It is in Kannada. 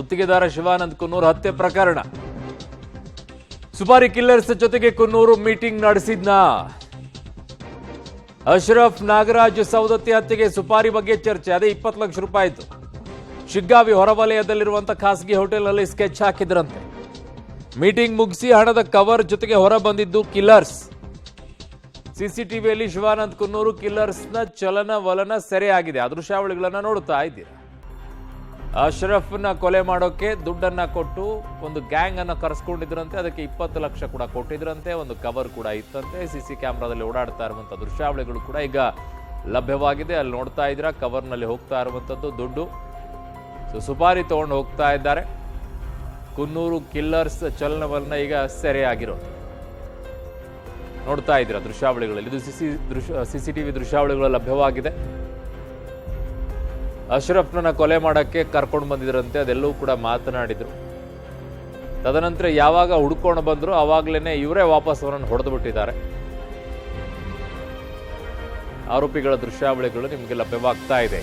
ಗುತ್ತಿಗೆದಾರ ಶಿವಾನಂದ್ ಕುನ್ನೂರ್ ಹತ್ಯೆ ಪ್ರಕರಣ. ಸುಪಾರಿ ಕಿಲ್ಲರ್ಸ್ ಜೊತೆಗೆ ಕುನ್ನೂರು ಮೀಟಿಂಗ್ ನಡೆಸಿದ್ನ. ಅಶ್ರಫ್ ನಾಗರಾಜ್ ಸೌದತ್ತಿ ಹತ್ಯೆಗೆ ಸುಪಾರಿ ಬಗ್ಗೆ ಚರ್ಚೆ. ಅದೇ 20 ಲಕ್ಷ ರೂಪಾಯಿ ಇತ್ತು. ಶಿಗ್ಗಾವಿ ಹೊರವಲಯದಲ್ಲಿರುವಂತಹ ಖಾಸಗಿ ಹೋಟೆಲ್ನಲ್ಲಿ ಸ್ಕೆಚ್ ಹಾಕಿದ್ರಂತೆ. ಮೀಟಿಂಗ್ ಮುಗಿಸಿ ಹಣದ ಕವರ್ ಜೊತೆಗೆ ಹೊರ ಬಂದಿದ್ದು ಕಿಲ್ಲರ್ಸ್. ಸಿಸಿಟಿವಿಯಲ್ಲಿ ಶಿವಾನಂದ್ ಕುನ್ನೂರು ಕಿಲ್ಲರ್ಸ್ನ ಚಲನವಲನ ಸೆರೆಯಾಗಿದೆ. ಆ ದೃಶ್ಯಾವಳಿಗಳನ್ನ ನೋಡ್ತಾ ಇದ್ದೀರಾ. ಅಶ್ರಫ್ನ ಕೊಲೆ ಮಾಡೋಕೆ ದುಡ್ಡನ್ನ ಕೊಟ್ಟು ಒಂದು ಗ್ಯಾಂಗ್ ಅನ್ನ ಕರೆಸ್ಕೊಂಡಿದ್ರಂತೆ. ಅದಕ್ಕೆ 20 ಲಕ್ಷ ಕೂಡ ಕೊಟ್ಟಿದ್ರಂತೆ. ಒಂದು ಕವರ್ ಕೂಡ ಇತ್ತಂತೆ. ಸಿಸಿ ಕ್ಯಾಮ್ರಾದಲ್ಲಿ ಓಡಾಡ್ತಾ ಇರುವಂತಹ ದೃಶ್ಯಾವಳಿಗಳು ಕೂಡ ಈಗ ಲಭ್ಯವಾಗಿದೆ. ಅಲ್ಲಿ ನೋಡ್ತಾ ಇದ್ದೀರಾ, ಕವರ್ನಲ್ಲಿ ಹೋಗ್ತಾ ಇರುವಂತದ್ದು ದುಡ್ಡು. ಸುಪಾರಿ ತಗೊಂಡು ಹೋಗ್ತಾ ಇದ್ದಾರೆ. ಕುನ್ನೂರು ಕಿಲ್ಲರ್ಸ್ ಚಲನವಲನ ಈಗ ಸೆರೆಯಾಗಿರೋದು ನೋಡ್ತಾ ಇದ್ದೀರಾ ದೃಶ್ಯಾವಳಿಗಳಲ್ಲಿ. ಇದು ಸಿಸಿಟಿವಿ ದೃಶ್ಯಾವಳಿಗಳು ಲಭ್ಯವಾಗಿದೆ. ಅಶ್ರಫ್ನ ಕೊಲೆ ಮಾಡಕ್ಕೆ ಕರ್ಕೊಂಡು ಬಂದಿದ್ರಂತೆ. ಅದೆಲ್ಲವೂ ಕೂಡ ಮಾತನಾಡಿದ್ರು. ತದನಂತರ ಯಾವಾಗ ಹುಡ್ಕೊಂಡು ಬಂದ್ರು ಆವಾಗ್ಲೇನೆ ಇವರೇ ವಾಪಸ್ ಅವರನ್ನು ಹೊಡೆದು ಬಿಟ್ಟಿದ್ದಾರೆ. ಆರೋಪಿಗಳ ದೃಶ್ಯಾವಳಿಗಳು ನಿಮಗೆ ಲಭ್ಯವಾಗ್ತಾ ಇದೆ.